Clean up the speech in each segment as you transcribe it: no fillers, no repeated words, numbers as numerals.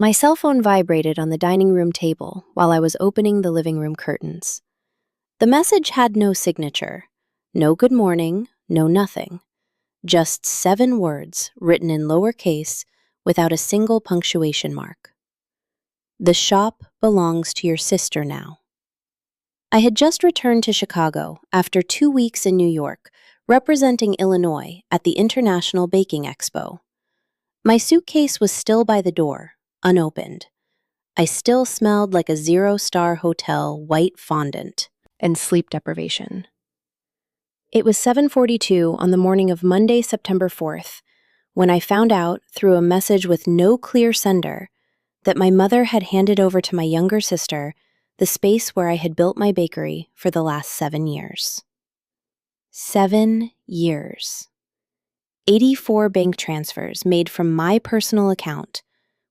My cell phone vibrated on the dining room table while I was opening the living room curtains. The message had no signature, no good morning, no nothing. Just 7 words written in lowercase without a single punctuation mark. The shop belongs to your sister now. I had just returned to Chicago after 2 weeks in New York, representing Illinois at the International Baking Expo. My suitcase was still by the door, unopened. I still smelled like a 0-star hotel white fondant and sleep deprivation. It was 7:42 on the morning of Monday, September 4th, when I found out, through a message with no clear sender, that my mother had handed over to my younger sister the space where I had built my bakery for the last 7 years. 7 years. 84 bank transfers made from my personal account,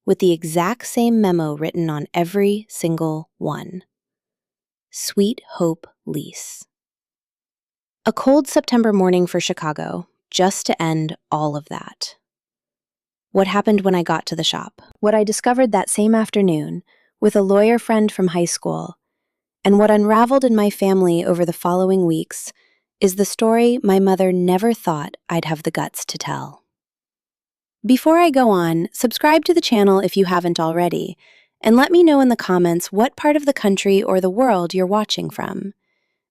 with the exact same memo written on every single one. Sweet Hope Lease. A cold September morning for Chicago, just to end all of that. What happened when I got to the shop? What I discovered that same afternoon with a lawyer friend from high school, and what unraveled in my family over the following weeks, is the story my mother never thought I'd have the guts to tell. Before I go on, subscribe to the channel if you haven't already, and let me know in the comments what part of the country or the world you're watching from.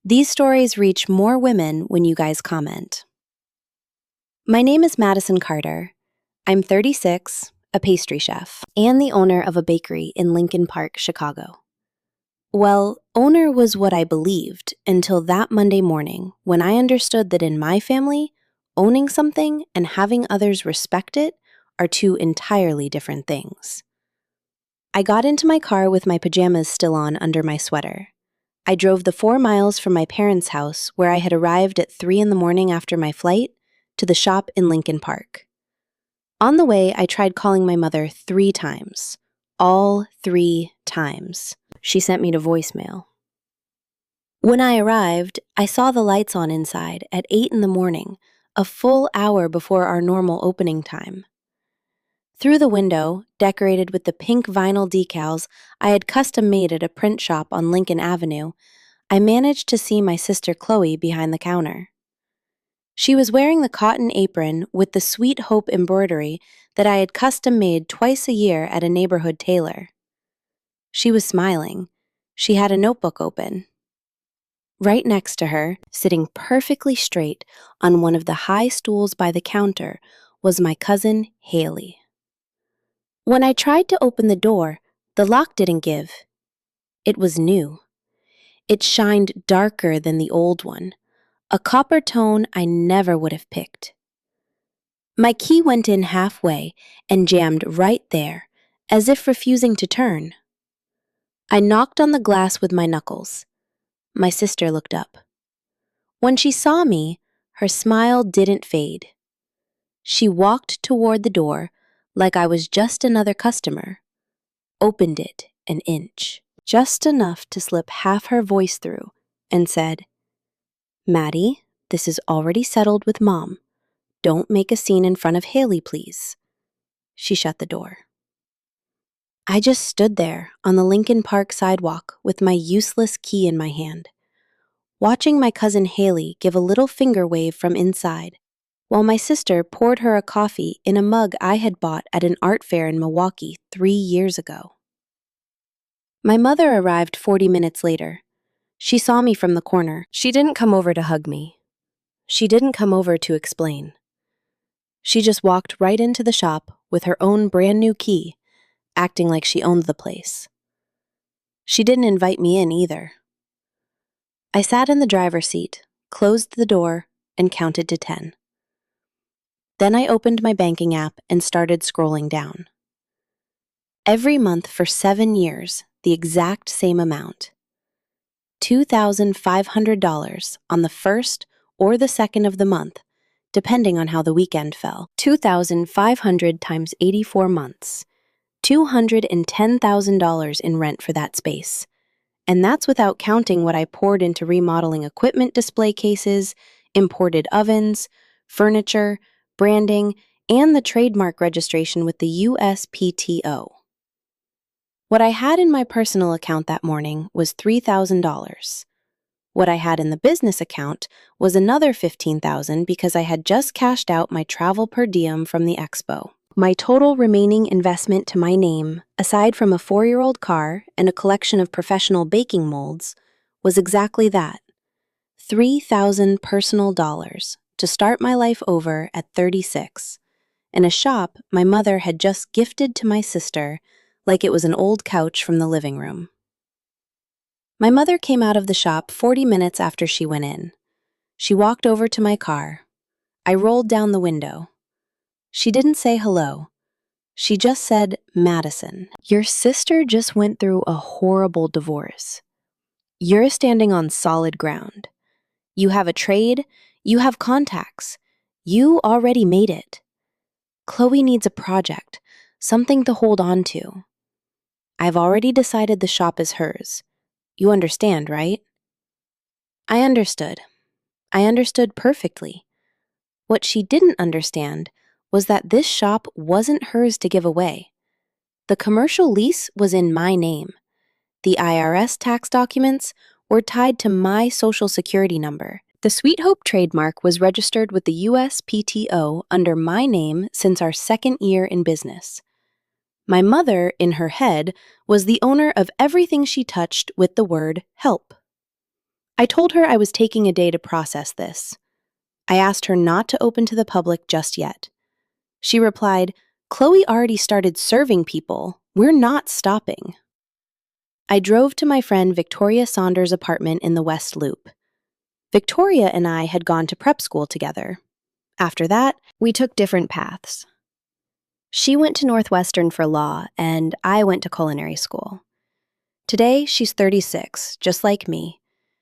These stories reach more women when you guys comment. My name is Madison Carter. I'm 36, a pastry chef, and the owner of a bakery in Lincoln Park, Chicago. Well, owner was what I believed until that Monday morning when I understood that in my family, owning something and having others respect it are 2 entirely different things. I got into my car with my pajamas still on under my sweater. I drove the 4 miles from my parents' house, where I had arrived at 3 in the morning after my flight, to the shop in Lincoln Park. On the way, I tried calling my mother 3 times. All 3 times. She sent me to voicemail. When I arrived, I saw the lights on inside at 8 in the morning, a full hour before our normal opening time. Through the window, decorated with the pink vinyl decals I had custom made at a print shop on Lincoln Avenue, I managed to see my sister Chloe behind the counter. She was wearing the cotton apron with the Sweet Hope embroidery that I had custom made twice a year at a neighborhood tailor. She was smiling. She had a notebook open. Right next to her, sitting perfectly straight on one of the high stools by the counter, was my cousin Haley. When I tried to open the door, the lock didn't give. It was new. It shined darker than the old one, a copper tone I never would have picked. My key went in halfway and jammed right there, as if refusing to turn. I knocked on the glass with my knuckles. My sister looked up. When she saw me, her smile didn't fade. She walked toward the door like I was just another customer, opened it an inch, just enough to slip half her voice through, and said, "Maddie, this is already settled with Mom. Don't make a scene in front of Haley, please." She shut the door. I just stood there on the Lincoln Park sidewalk with my useless key in my hand, watching my cousin Haley give a little finger wave from inside, while my sister poured her a coffee in a mug I had bought at an art fair in Milwaukee 3 years ago. My mother arrived 40 minutes later. She saw me from the corner. She didn't come over to hug me. She didn't come over to explain. She just walked right into the shop with her own brand new key, acting like she owned the place. She didn't invite me in either. I sat in the driver's seat, closed the door, and counted to 10. Then I opened my banking app and started scrolling down. Every month for 7 years, the exact same amount. $2,500 on the first or the second of the month, depending on how the weekend fell. 2,500 times 84 months. $210,000 in rent for that space. And that's without counting what I poured into remodeling equipment display cases, imported ovens, furniture, branding, and the trademark registration with the USPTO. What I had in my personal account that morning was $3,000. What I had in the business account was another $15,000 because I had just cashed out my travel per diem from the expo. My total remaining investment to my name, aside from a 4-year-old car and a collection of professional baking molds, was exactly that: $3,000 personal dollars to start my life over at 36, in a shop my mother had just gifted to my sister like it was an old couch from the living room. My mother came out of the shop 40 minutes after she went in. She walked over to my car. I rolled down the window. She didn't say hello. She just said, "Madison, your sister just went through a horrible divorce. You're standing on solid ground. You have a trade, you have contacts. You already made it. Chloe needs a project, something to hold on to. I've already decided the shop is hers. You understand, right?" I understood. I understood perfectly. What she didn't understand was that this shop wasn't hers to give away. The commercial lease was in my name. The IRS tax documents were tied to my social security number. The Sweet Hope trademark was registered with the USPTO under my name since our 2nd year in business. My mother, in her head, was the owner of everything she touched with the word help. I told her I was taking a day to process this. I asked her not to open to the public just yet. She replied, "Chloe already started serving people. We're not stopping." I drove to my friend Victoria Saunders' apartment in the West Loop. Victoria and I had gone to prep school together. After that, we took different paths. She went to Northwestern for law, and I went to culinary school. Today, she's 36, just like me,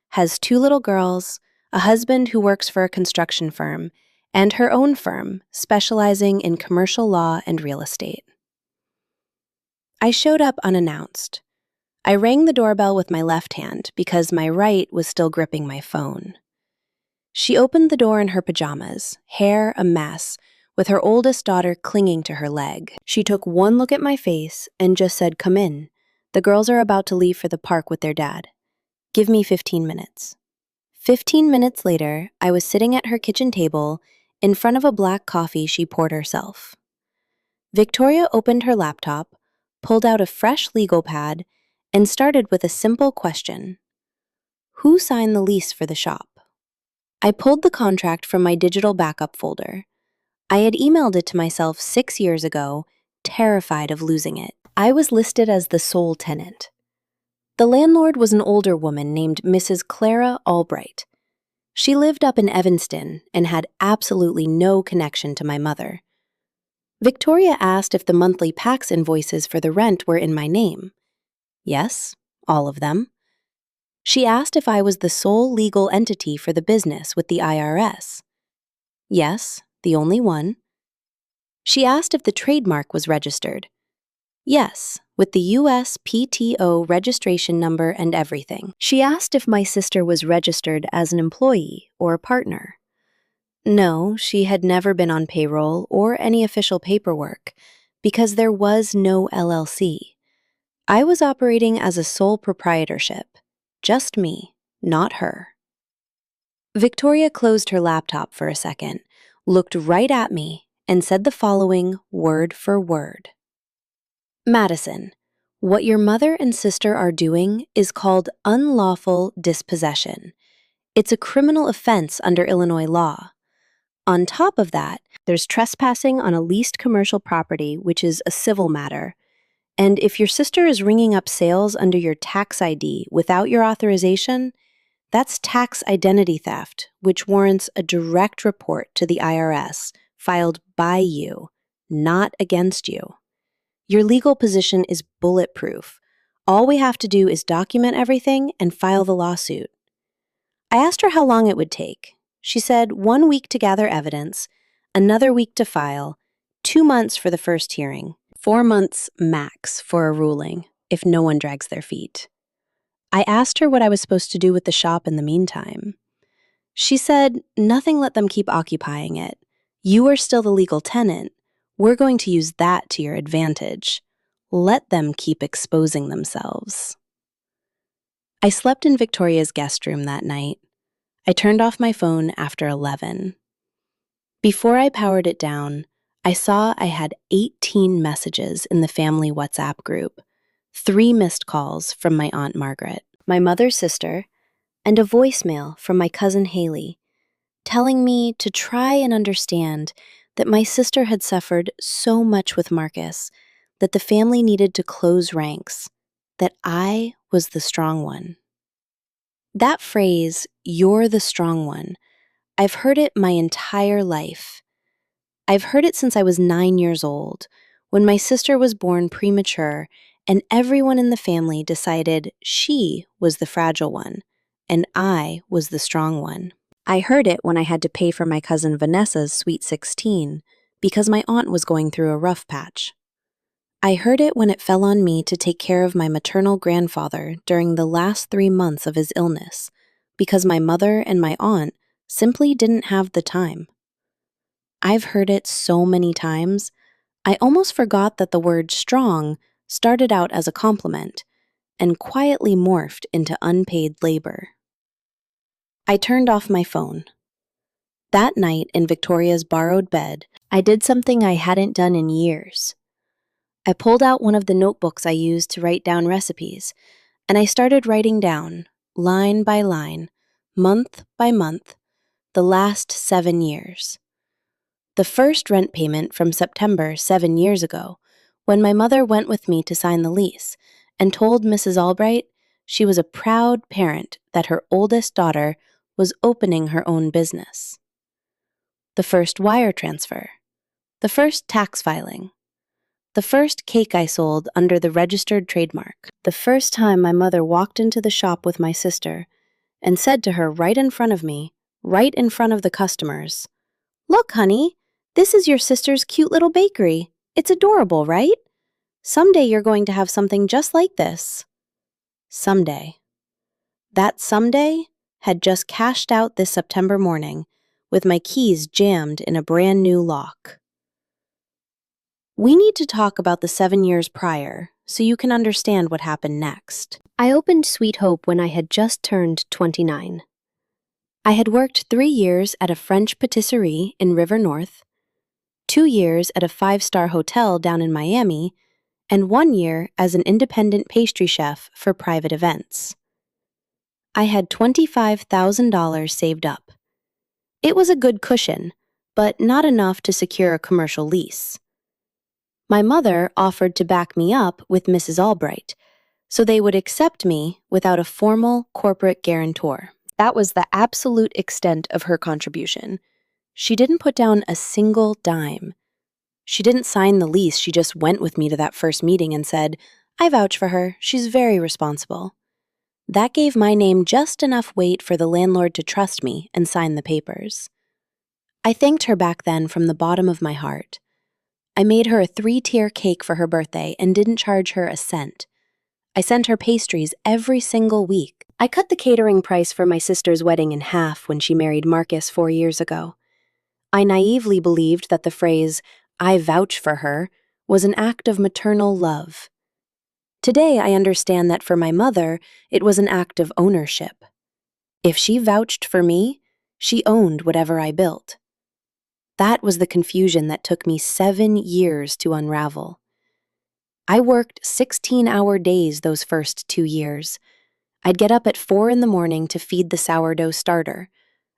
has 2 little girls, a husband who works for a construction firm, and her own firm, specializing in commercial law and real estate. I showed up unannounced. I rang the doorbell with my left hand because my right was still gripping my phone. She opened the door in her pajamas, hair a mess, with her oldest daughter clinging to her leg. She took one look at my face and just said, "Come in. The girls are about to leave for the park with their dad. Give me 15 minutes." 15 minutes later, I was sitting at her kitchen table in front of a black coffee she poured herself. Victoria opened her laptop, pulled out a fresh legal pad, and started with a simple question. Who signed the lease for the shop? I pulled the contract from my digital backup folder. I had emailed it to myself 6 years ago, terrified of losing it. I was listed as the sole tenant. The landlord was an older woman named Mrs. Clara Albright. She lived up in Evanston and had absolutely no connection to my mother. Victoria asked if the monthly PAX invoices for the rent were in my name. Yes, all of them. She asked if I was the sole legal entity for the business with the IRS. Yes, the only one. She asked if the trademark was registered. Yes, with the USPTO registration number and everything. She asked if my sister was registered as an employee or a partner. No, she had never been on payroll or any official paperwork because there was no LLC. I was operating as a sole proprietorship. Just me, not her. Victoria closed her laptop for a second, looked right at me, and said the following word for word. "Madison, what your mother and sister are doing is called unlawful dispossession. It's a criminal offense under Illinois law. On top of that, there's trespassing on a leased commercial property, which is a civil matter. And if your sister is ringing up sales under your tax ID without your authorization, that's tax identity theft, which warrants a direct report to the IRS filed by you, not against you. Your legal position is bulletproof. All we have to do is document everything and file the lawsuit." I asked her how long it would take. She said 1 week to gather evidence, another week to file, 2 months for the first hearing, 4 months max for a ruling, if no one drags their feet. I asked her what I was supposed to do with the shop in the meantime. She said, "Nothing, let them keep occupying it. You are still the legal tenant. We're going to use that to your advantage. Let them keep exposing themselves. I slept in Victoria's guest room that night. I turned off my phone after 11. Before I powered it down, I saw I had 18 messages in the family WhatsApp group, 3 missed calls from my Aunt Margaret, my mother's sister, and a voicemail from my cousin Haley, telling me to try and understand that my sister had suffered so much with Marcus that the family needed to close ranks, that I was the strong one. That phrase, "you're the strong one," I've heard it my entire life. I've heard it since I was 9 years old, when my sister was born premature and everyone in the family decided she was the fragile one and I was the strong one. I heard it when I had to pay for my cousin Vanessa's Sweet 16 because my aunt was going through a rough patch. I heard it when it fell on me to take care of my maternal grandfather during the last 3 months of his illness because my mother and my aunt simply didn't have the time. I've heard it so many times, I almost forgot that the word strong started out as a compliment and quietly morphed into unpaid labor. I turned off my phone. That night in Victoria's borrowed bed, I did something I hadn't done in years. I pulled out one of the notebooks I used to write down recipes, and I started writing down, line by line, month by month, the last 7 years. The first rent payment from September 7 years ago, when my mother went with me to sign the lease and told Mrs. Albright she was a proud parent that her oldest daughter was opening her own business. The first wire transfer, the first tax filing, the first cake I sold under the registered trademark, the first time my mother walked into the shop with my sister and said to her right in front of me, right in front of the customers, "Look, honey, this is your sister's cute little bakery. It's adorable, right? Someday you're going to have something just like this." Someday. That someday had just cashed out this September morning with my keys jammed in a brand new lock. We need to talk about the 7 years prior so you can understand what happened next. I opened Sweet Hope when I had just turned 29. I had worked 3 years at a French patisserie in River North, 2 years at a 5-star hotel down in Miami, and 1 year as an independent pastry chef for private events. I had $25,000 saved up. It was a good cushion, but not enough to secure a commercial lease. My mother offered to back me up with Mrs. Albright, so they would accept me without a formal corporate guarantor. That was the absolute extent of her contribution. She didn't put down a single dime. She didn't sign the lease, she just went with me to that first meeting and said, "I vouch for her, she's very responsible." That gave my name just enough weight for the landlord to trust me and sign the papers. I thanked her back then from the bottom of my heart. I made her a 3-tier cake for her birthday and didn't charge her a cent. I sent her pastries every single week. I cut the catering price for my sister's wedding in half when she married Marcus 4 years ago. I naively believed that the phrase, "I vouch for her," was an act of maternal love. Today, I understand that for my mother, it was an act of ownership. If she vouched for me, she owned whatever I built. That was the confusion that took me 7 years to unravel. I worked 16-hour days those first 2 years. I'd get up at 4 in the morning to feed the sourdough starter.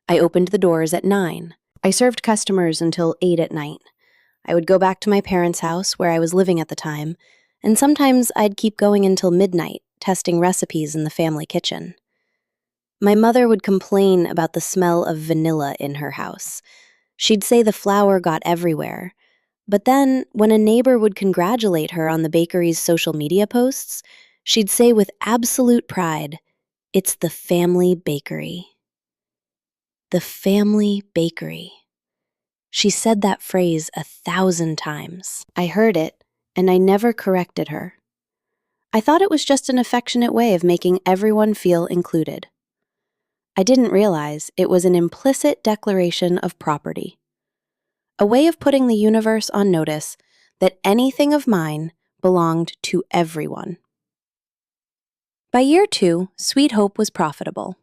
I opened the doors at 9. I served customers until 8 at night. I would go back to my parents' house, where I was living at the time, and sometimes I'd keep going until midnight, testing recipes in the family kitchen. My mother would complain about the smell of vanilla in her house. She'd say the flour got everywhere. But then, when a neighbor would congratulate her on the bakery's social media posts, she'd say with absolute pride, "It's the family bakery." The family bakery. She said that phrase 1,000 times. I heard it, and I never corrected her. I thought it was just an affectionate way of making everyone feel included. I didn't realize it was an implicit declaration of property. A way of putting the universe on notice that anything of mine, belonged to everyone. By year 2, Sweet Hope was profitable.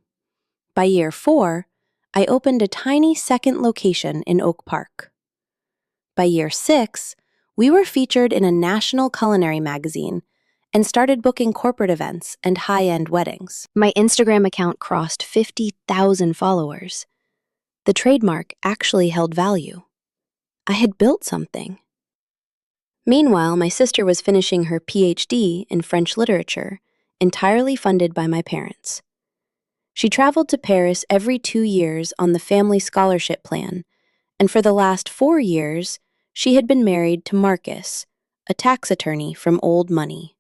By year 4, I opened a tiny second location in Oak Park. By year 6, we were featured in a national culinary magazine and started booking corporate events and high-end weddings. My Instagram account crossed 50,000 followers. The trademark actually held value. I had built something. Meanwhile, my sister was finishing her PhD in French literature, entirely funded by my parents. She traveled to Paris every 2 years on the family scholarship plan, and for the last 4 years, she had been married to Marcus, a tax attorney from old money.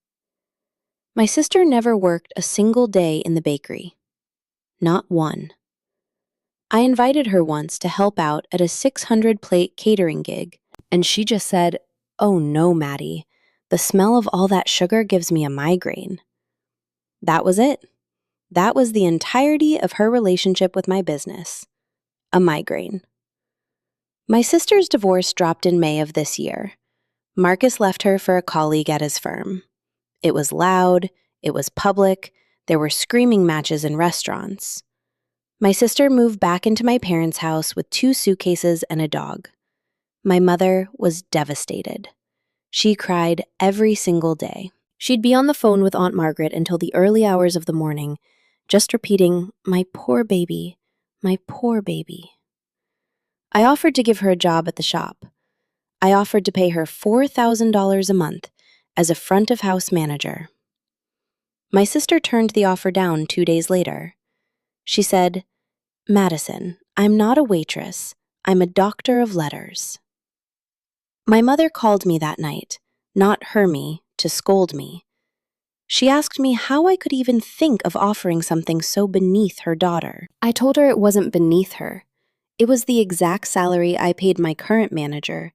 My sister never worked a single day in the bakery. Not one. I invited her once to help out at a 600-plate catering gig, and she just said, "Oh no, Maddie, the smell of all that sugar gives me a migraine." That was it. That was the entirety of her relationship with my business. A migraine. My sister's divorce dropped in May of this year. Marcus left her for a colleague at his firm. It was loud, it was public, there were screaming matches in restaurants. My sister moved back into my parents' house with 2 suitcases and a dog. My mother was devastated. She cried every single day. She'd be on the phone with Aunt Margaret until the early hours of the morning, just repeating, "My poor baby, my poor baby." I offered to give her a job at the shop. I offered to pay her $4,000 a month as a front-of-house manager. My sister turned the offer down 2 days later. She said, "Madison, I'm not a waitress. I'm a doctor of letters." My mother called me that night, not Hermie, to scold me. She asked me how I could even think of offering something so beneath her daughter. I told her it wasn't beneath her. It was the exact salary I paid my current manager,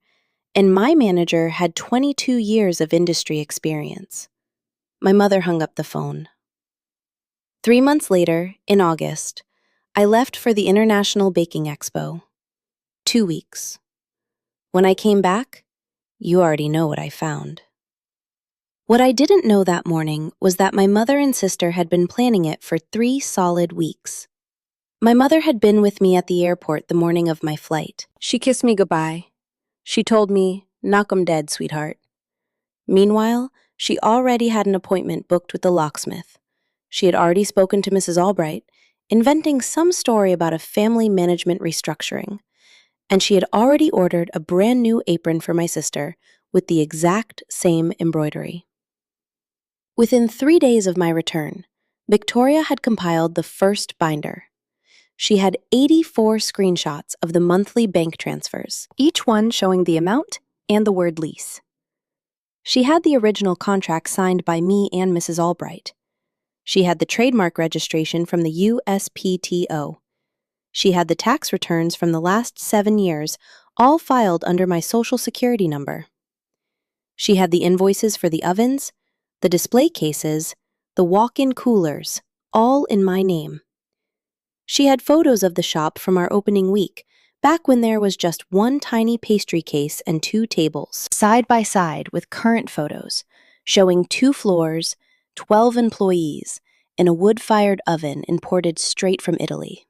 and my manager had 22 years of industry experience. My mother hung up the phone. 3 months later, in August, I left for the International Baking Expo. 2 weeks. When I came back, you already know what I found. What I didn't know that morning was that my mother and sister had been planning it for 3 solid weeks. My mother had been with me at the airport the morning of my flight. She kissed me goodbye. She told me, "Knock 'em dead, sweetheart." Meanwhile, she already had an appointment booked with the locksmith. She had already spoken to Mrs. Albright, inventing some story about a family management restructuring, and she had already ordered a brand new apron for my sister with the exact same embroidery. Within 3 days of my return, Victoria had compiled the first binder. She had 84 screenshots of the monthly bank transfers, each one showing the amount and the word lease. She had the original contract signed by me and Mrs. Albright. She had the trademark registration from the USPTO. She had the tax returns from the last 7 years, all filed under my Social Security number. She had the invoices for the ovens, the display cases, the walk-in coolers, all in my name. She had photos of the shop from our opening week, back when there was just one tiny pastry case and 2 tables, side by side with current photos, showing 2 floors, 12 employees, and a wood-fired oven imported straight from Italy.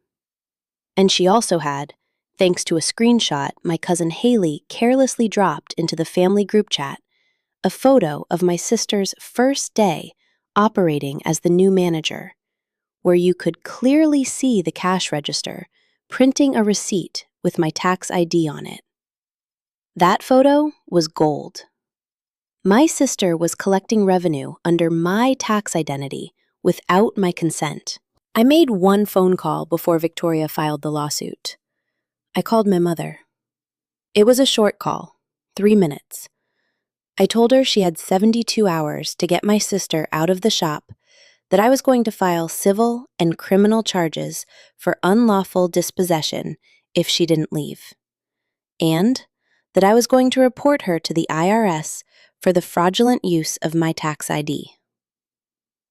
And she also had, thanks to a screenshot my cousin Haley carelessly dropped into the family group chat, a photo of my sister's first day operating as the new manager, where you could clearly see the cash register printing a receipt with my tax ID on it. That photo was gold. My sister was collecting revenue under my tax identity without my consent. I made one phone call before Victoria filed the lawsuit. I called my mother. It was a short call, 3 minutes. I told her she had 72 hours to get my sister out of the shop, that I was going to file civil and criminal charges for unlawful dispossession if she didn't leave, and that I was going to report her to the IRS for the fraudulent use of my tax ID.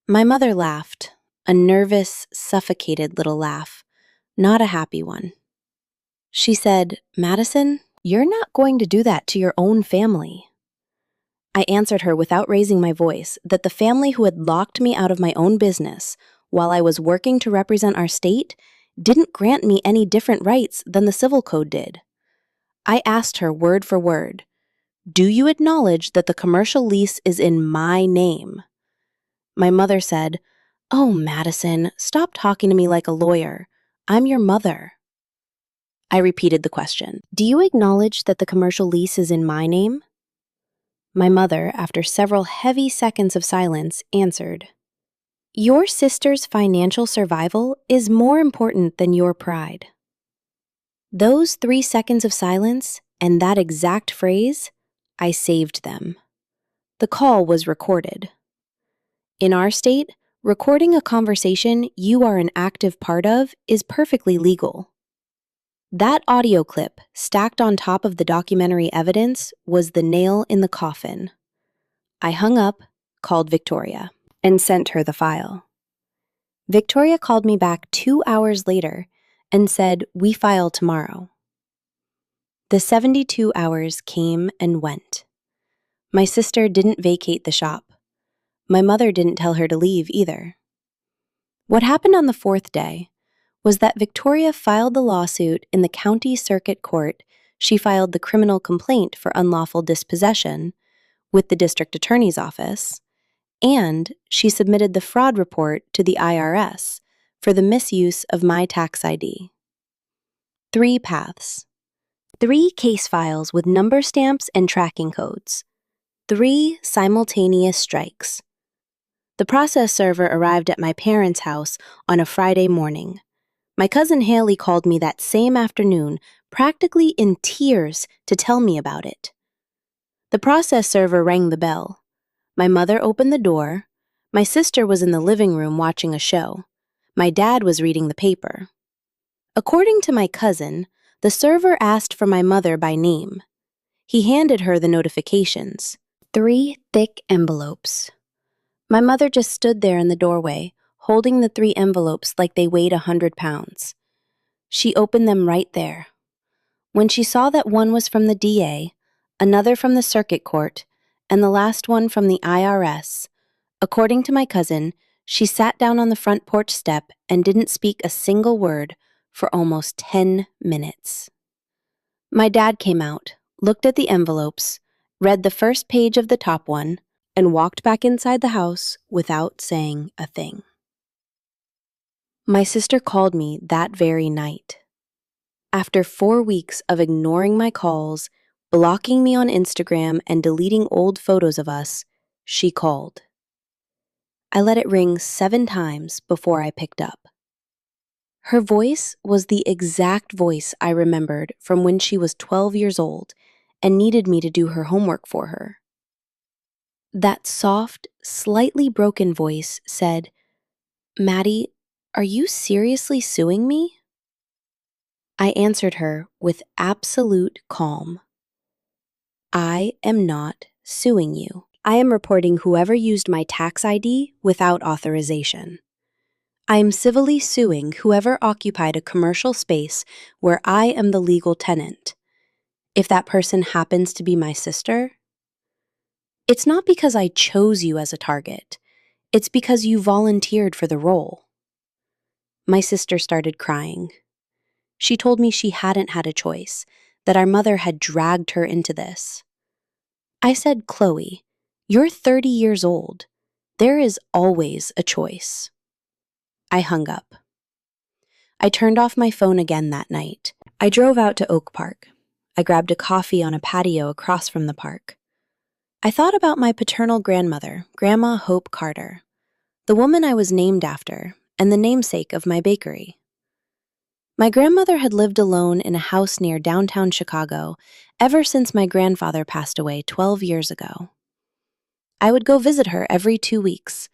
My mother laughed, a nervous, suffocated little laugh, not a happy one. She said, "Madison, you're not going to do that to your own family." I answered her without raising my voice that the family who had locked me out of my own business while I was working to represent our state didn't grant me any different rights than the civil code did. I asked her word for word, "Do you acknowledge that the commercial lease is in my name?" My mother said, "Oh, Madison, stop talking to me like a lawyer. I'm your mother." I repeated the question. "Do you acknowledge that the commercial lease is in my name?" My mother, after several heavy seconds of silence, answered, "Your sister's financial survival is more important than your pride." Those 3 seconds of silence and that exact phrase, I saved them. The call was recorded. In our state, recording a conversation you are an active part of is perfectly legal. That audio clip, stacked on top of the documentary evidence, was the nail in the coffin. I hung up, called Victoria, and sent her the file. Victoria called me back 2 hours later and said, "We file tomorrow." The 72 hours came and went. My sister didn't vacate the shop. My mother didn't tell her to leave either. What happened on the 4th day was that Victoria filed the lawsuit in the county circuit court. She filed the criminal complaint for unlawful dispossession with the district attorney's office, and she submitted the fraud report to the IRS for the misuse of my tax ID. 3 paths. 3 case files with number stamps and tracking codes. 3 simultaneous strikes. The process server arrived at my parents' house on a Friday morning. My cousin Haley called me that same afternoon, practically in tears, to tell me about it. The process server rang the bell. My mother opened the door. My sister was in the living room watching a show. My dad was reading the paper. According to my cousin, the server asked for my mother by name. He handed her the notifications. 3 thick envelopes. My mother just stood there in the doorway, holding the 3 envelopes like they weighed 100 pounds. She opened them right there. When she saw that one was from the DA, another from the circuit court, and the last one from the IRS, according to my cousin, she sat down on the front porch step and didn't speak a single word for almost 10 minutes. My dad came out, looked at the envelopes, read the first page of the top one, and walked back inside the house without saying a thing. My sister called me that very night. After 4 weeks of ignoring my calls, blocking me on Instagram, and deleting old photos of us, she called. I let it ring 7 times before I picked up. Her voice was the exact voice I remembered from when she was 12 years old and needed me to do her homework for her. That soft, slightly broken voice said, "Maddie, are you seriously suing me?" I answered her with absolute calm. "I am not suing you. I am reporting whoever used my tax ID without authorization. I am civilly suing whoever occupied a commercial space where I am the legal tenant. If that person happens to be my sister, it's not because I chose you as a target. It's because you volunteered for the role." My sister started crying. She told me she hadn't had a choice, that our mother had dragged her into this. I said, "Chloe, you're 30 years old. There is always a choice." I hung up. I turned off my phone again that night. I drove out to Oak Park. I grabbed a coffee on a patio across from the park. I thought about my paternal grandmother, Grandma Hope Carter, the woman I was named after, and the namesake of my bakery. My grandmother had lived alone in a house near downtown Chicago ever since my grandfather passed away 12 years ago. I would go visit her every 2 weeks.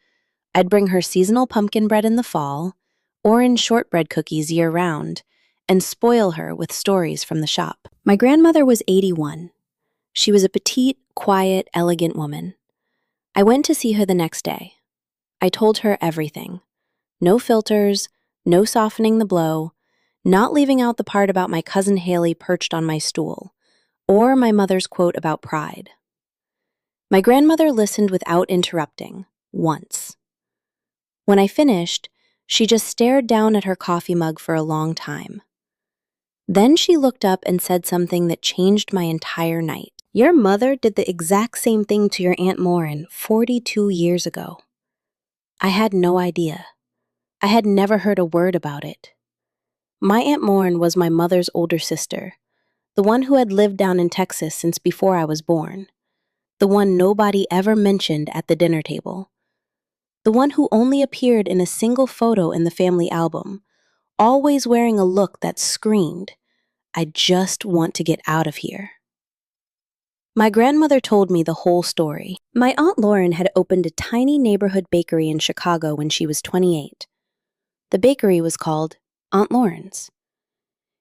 I'd bring her seasonal pumpkin bread in the fall, orange shortbread cookies year-round, and spoil her with stories from the shop. My grandmother was 81. She was a petite, quiet, elegant woman. I went to see her the next day. I told her everything. No filters, no softening the blow, not leaving out the part about my cousin Haley perched on my stool, or my mother's quote about pride. My grandmother listened without interrupting, once. When I finished, she just stared down at her coffee mug for a long time. Then she looked up and said something that changed my entire night. Your mother did the exact same thing to your Aunt Lauren 42 years ago. I had no idea. I had never heard a word about it. My Aunt Lauren was my mother's older sister, the one who had lived down in Texas since before I was born, the one nobody ever mentioned at the dinner table, the one who only appeared in a single photo in the family album, always wearing a look that screamed, I just want to get out of here. My grandmother told me the whole story. My Aunt Lauren had opened a tiny neighborhood bakery in Chicago when she was 28. The bakery was called Aunt Lauren's.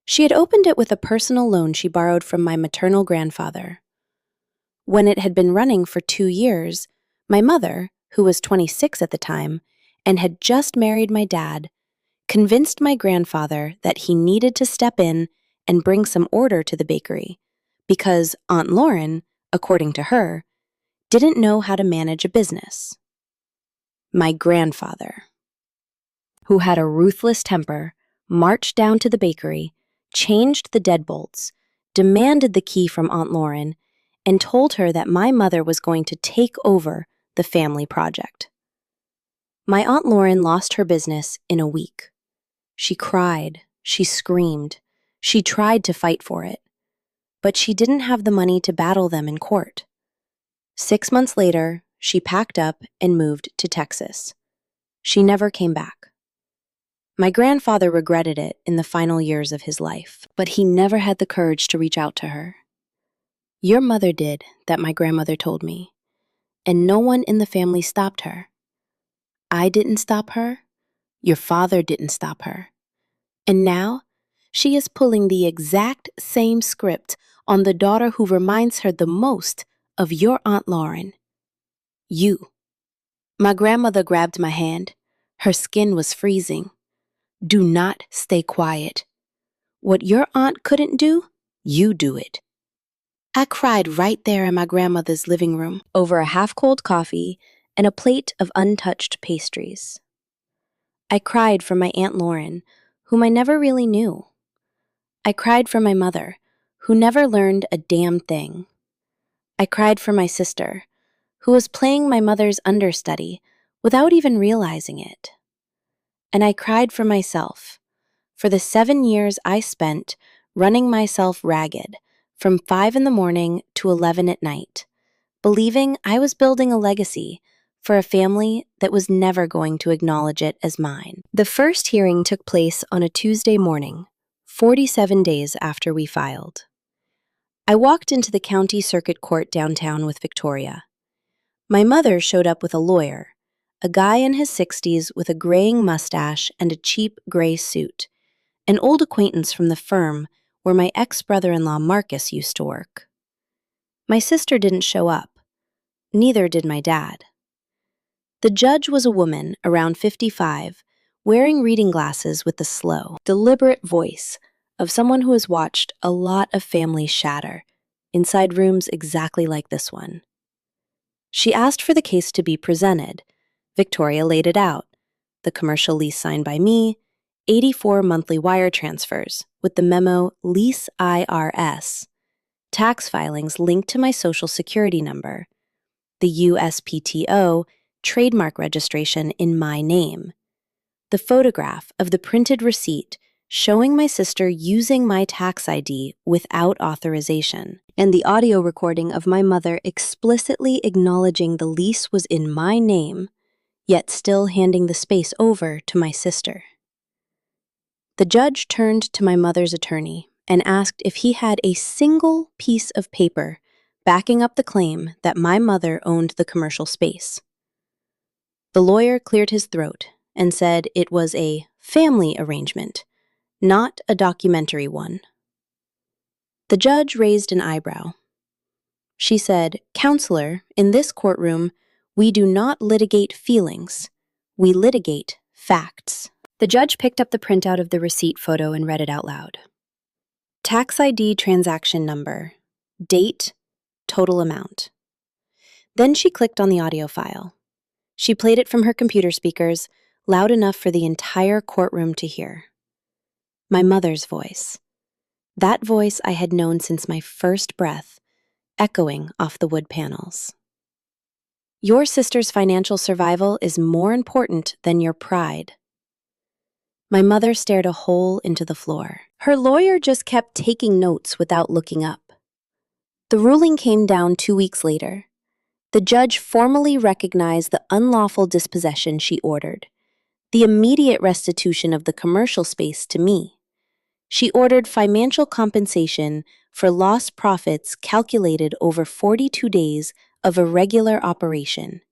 She had opened it with a personal loan she borrowed from my maternal grandfather. When it had been running for 2 years, my mother, who was 26 at the time and had just married my dad, convinced my grandfather that he needed to step in and bring some order to the bakery because Aunt Lauren, according to her, didn't know how to manage a business. My grandfather, who had a ruthless temper, marched down to the bakery, changed the deadbolts, demanded the key from Aunt Lauren, and told her that my mother was going to take over the family project. My Aunt Lauren lost her business in a week. She cried, she screamed, she tried to fight for it, but she didn't have the money to battle them in court. 6 months later, she packed up and moved to Texas. She never came back. My grandfather regretted it in the final years of his life, but he never had the courage to reach out to her. Your mother did, that my grandmother told me, and no one in the family stopped her. I didn't stop her. Your father didn't stop her. And now, she is pulling the exact same script on the daughter who reminds her the most of your Aunt Lauren. You. My grandmother grabbed my hand. Her skin was freezing. Do not stay quiet. What your aunt couldn't do, you do it. I cried right there in my grandmother's living room over a half-cold coffee and a plate of untouched pastries. I cried for my Aunt Lauren, whom I never really knew. I cried for my mother, who never learned a damn thing. I cried for my sister, who was playing my mother's understudy without even realizing it. And I cried for myself, for the 7 years I spent running myself ragged from 5 in the morning to 11 at night, believing I was building a legacy for a family that was never going to acknowledge it as mine. The first hearing took place on a Tuesday morning, 47 days after we filed. I walked into the county circuit court downtown with Victoria. My mother showed up with a lawyer, a guy in his 60s with a graying mustache and a cheap gray suit, an old acquaintance from the firm where my ex-brother-in-law Marcus used to work. My sister didn't show up. Neither did my dad. The judge was a woman around 55, wearing reading glasses with the slow, deliberate voice of someone who has watched a lot of families shatter inside rooms exactly like this one. She asked for the case to be presented. Victoria laid it out. The commercial lease signed by me, 84 monthly wire transfers with the memo Lease IRS, tax filings linked to my social security number, the USPTO trademark registration in my name, the photograph of the printed receipt showing my sister using my tax ID without authorization, and the audio recording of my mother explicitly acknowledging the lease was in my name, yet still handing the space over to my sister. The judge turned to my mother's attorney and asked if he had a single piece of paper backing up the claim that my mother owned the commercial space. The lawyer cleared his throat and said it was a family arrangement, not a documentary one. The judge raised an eyebrow. She said, "Counselor, in this courtroom, we do not litigate feelings. We litigate facts." The judge picked up the printout of the receipt photo and read it out loud. Tax ID transaction number, date, total amount. Then she clicked on the audio file. She played it from her computer speakers, loud enough for the entire courtroom to hear. My mother's voice. That voice I had known since my first breath, echoing off the wood panels. Your sister's financial survival is more important than your pride. My mother stared a hole into the floor. Her lawyer just kept taking notes without looking up. The ruling came down 2 weeks later. The judge formally recognized the unlawful dispossession she ordered, the immediate restitution of the commercial space to me. She ordered financial compensation for lost profits calculated over 42 days of irregular operation.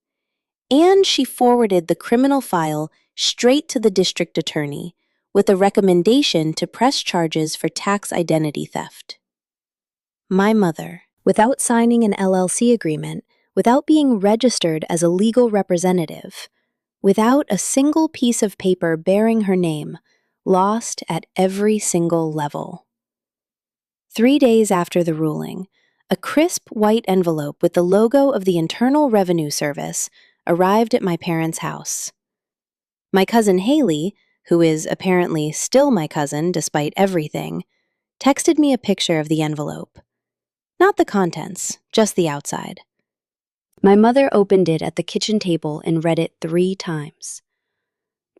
And she forwarded the criminal file straight to the district attorney with a recommendation to press charges for tax identity theft. My mother, without signing an LLC agreement, without being registered as a legal representative, without a single piece of paper bearing her name, lost at every single level. 3 days after the ruling, a crisp white envelope with the logo of the Internal Revenue Service arrived at my parents' house. My cousin Haley, who is apparently still my cousin despite everything, texted me a picture of the envelope. Not the contents, just the outside. My mother opened it at the kitchen table and read it 3 times.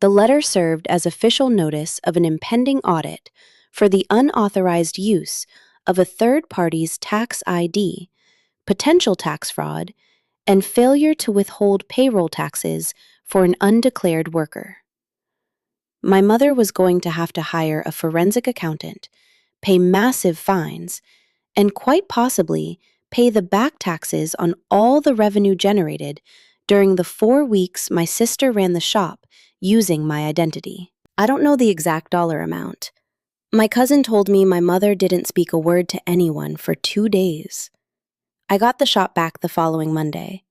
The letter served as official notice of an impending audit for the unauthorized use of a third party's tax ID, potential tax fraud, and failure to withhold payroll taxes for an undeclared worker. My mother was going to have to hire a forensic accountant, pay massive fines, and quite possibly pay the back taxes on all the revenue generated during the 4 weeks my sister ran the shop using my identity. I don't know the exact dollar amount. My cousin told me my mother didn't speak a word to anyone for 2 days. I got the shop back the following Monday.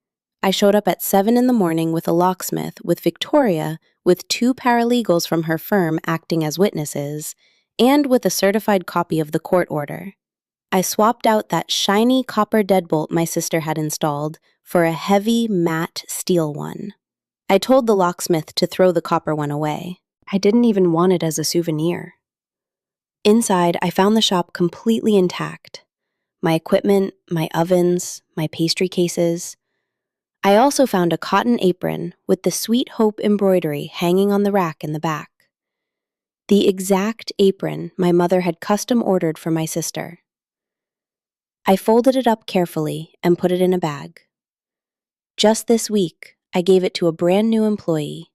I showed up at 7 in the morning with a locksmith with Victoria, with 2 paralegals from her firm acting as witnesses, and with a certified copy of the court order. I swapped out that shiny copper deadbolt my sister had installed for a heavy, matte steel one. I told the locksmith to throw the copper one away. I didn't even want it as a souvenir. Inside, I found the shop completely intact. My equipment, my ovens, my pastry cases. I also found a cotton apron with the Sweet Hope embroidery hanging on the rack in the back. The exact apron my mother had custom ordered for my sister. I folded it up carefully and put it in a bag. Just this week, I gave it to a brand new employee,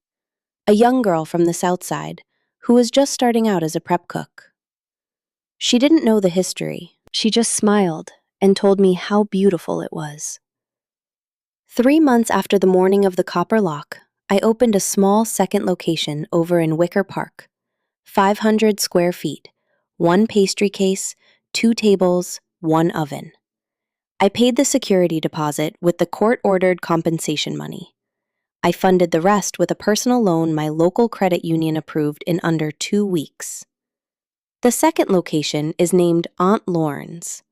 a young girl from the South Side who was just starting out as a prep cook. She didn't know the history. She just smiled and told me how beautiful it was. 3 months after the morning of the copper lock, I opened a small second location over in Wicker Park, 500 square feet, 1 pastry case, 2 tables, 1 oven. I paid the security deposit with the court-ordered compensation money. I funded the rest with a personal loan my local credit union approved in under 2 weeks. The second location is named Aunt Lauren's.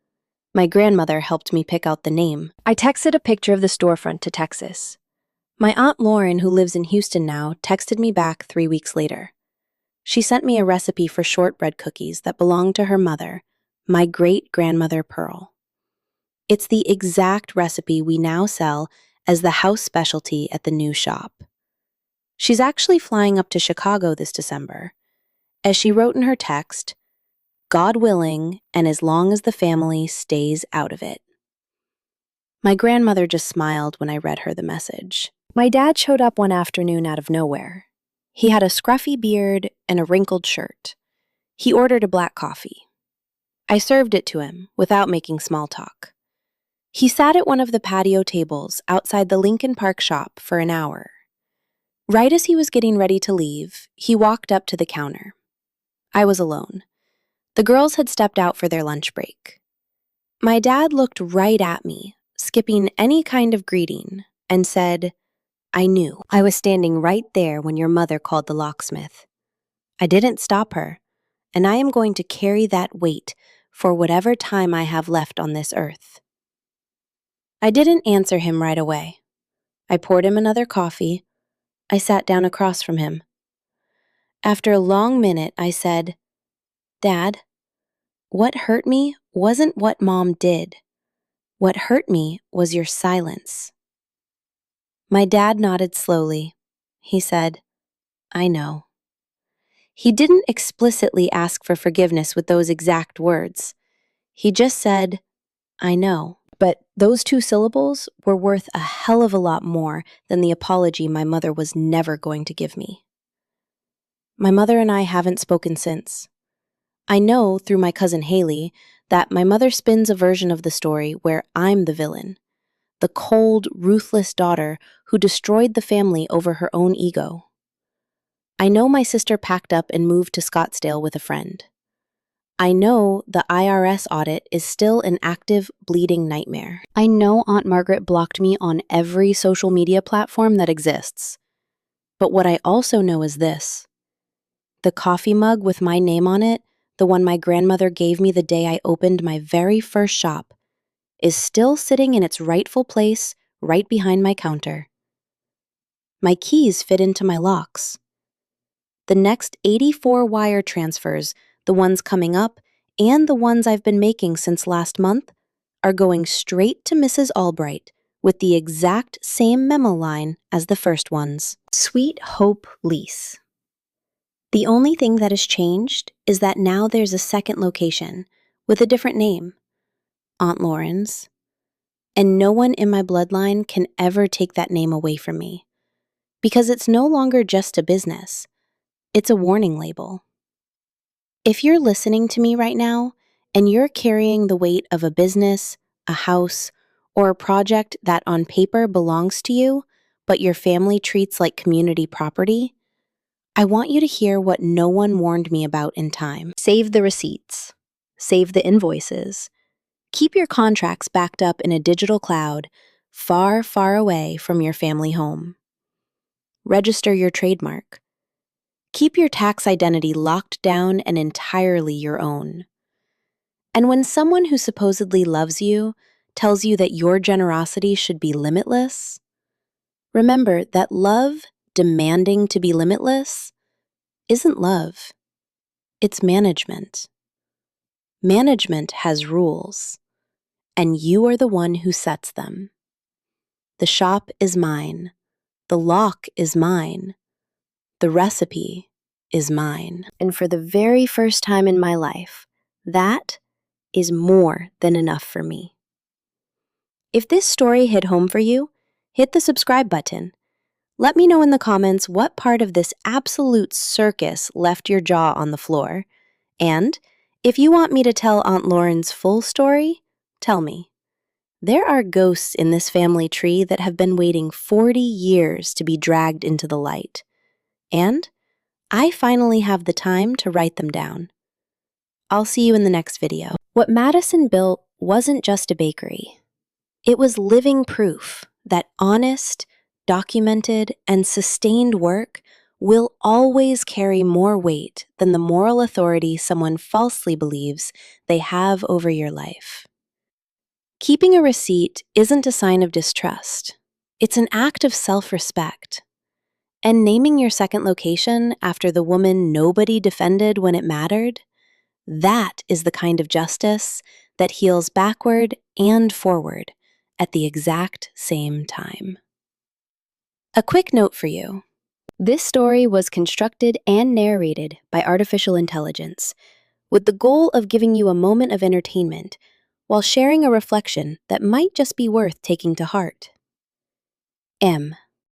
My grandmother helped me pick out the name. I texted a picture of the storefront to Texas. My Aunt Lauren, who lives in Houston now, texted me back 3 weeks later. She sent me a recipe for shortbread cookies that belonged to her mother, my great-grandmother Pearl. It's the exact recipe we now sell as the house specialty at the new shop. She's actually flying up to Chicago this December. As she wrote in her text, God willing, and as long as the family stays out of it. My grandmother just smiled when I read her the message. My dad showed up one afternoon out of nowhere. He had a scruffy beard and a wrinkled shirt. He ordered a black coffee. I served it to him without making small talk. He sat at one of the patio tables outside the Lincoln Park shop for an hour. Right as he was getting ready to leave, he walked up to the counter. I was alone. The girls had stepped out for their lunch break. My dad looked right at me, skipping any kind of greeting, and said, I knew. I was standing right there when your mother called the locksmith. I didn't stop her, and I am going to carry that weight for whatever time I have left on this earth. I didn't answer him right away. I poured him another coffee. I sat down across from him. After a long minute, I said, "Dad, what hurt me wasn't what Mom did. What hurt me was your silence." My dad nodded slowly. He said, "I know." He didn't explicitly ask for forgiveness with those exact words. He just said, "I know." But those two syllables were worth a hell of a lot more than the apology my mother was never going to give me. My mother and I haven't spoken since. I know, through my cousin Haley, that my mother spins a version of the story where I'm the villain, the cold, ruthless daughter who destroyed the family over her own ego. I know my sister packed up and moved to Scottsdale with a friend. I know the IRS audit is still an active, bleeding nightmare. I know Aunt Margaret blocked me on every social media platform that exists. But what I also know is this. The coffee mug with my name on it, the one my grandmother gave me the day I opened my very first shop, is still sitting in its rightful place right behind my counter. My keys fit into my locks. The next 84 wire transfers, the ones coming up and the ones I've been making since last month, are going straight to Mrs. Albright with the exact same memo line as the first ones. Sweet Hope Lease. The only thing that has changed is that now there's a second location with a different name, Aunt Lauren's, and no one in my bloodline can ever take that name away from me because it's no longer just a business. It's a warning label. If you're listening to me right now and you're carrying the weight of a business, a house, or a project that on paper belongs to you, but your family treats like community property, I want you to hear what no one warned me about in time. Save the receipts. Save the invoices. Keep your contracts backed up in a digital cloud, far, far away from your family home. Register your trademark. Keep your tax identity locked down and entirely your own. And when someone who supposedly loves you tells you that your generosity should be limitless, remember that love demanding to be limitless isn't love. It's management. Management has rules, and you are the one who sets them. The shop is mine. The lock is mine. The recipe is mine. And for the very first time in my life, that is more than enough for me. If this story hit home for you, hit the subscribe button. Let me know in the comments what part of this absolute circus left your jaw on the floor. And if you want me to tell Aunt Lauren's full story, tell me. There are ghosts in this family tree that have been waiting 40 years to be dragged into the light. And I finally have the time to write them down. I'll see you in the next video. What Madison built wasn't just a bakery. It was living proof that honest, documented, and sustained work will always carry more weight than the moral authority someone falsely believes they have over your life. Keeping a receipt isn't a sign of distrust. It's an act of self-respect. And naming your second location after the woman nobody defended when it mattered, that is the kind of justice that heals backward and forward at the exact same time. A quick note for you. This story was constructed and narrated by artificial intelligence, with the goal of giving you a moment of entertainment while sharing a reflection that might just be worth taking to heart. M.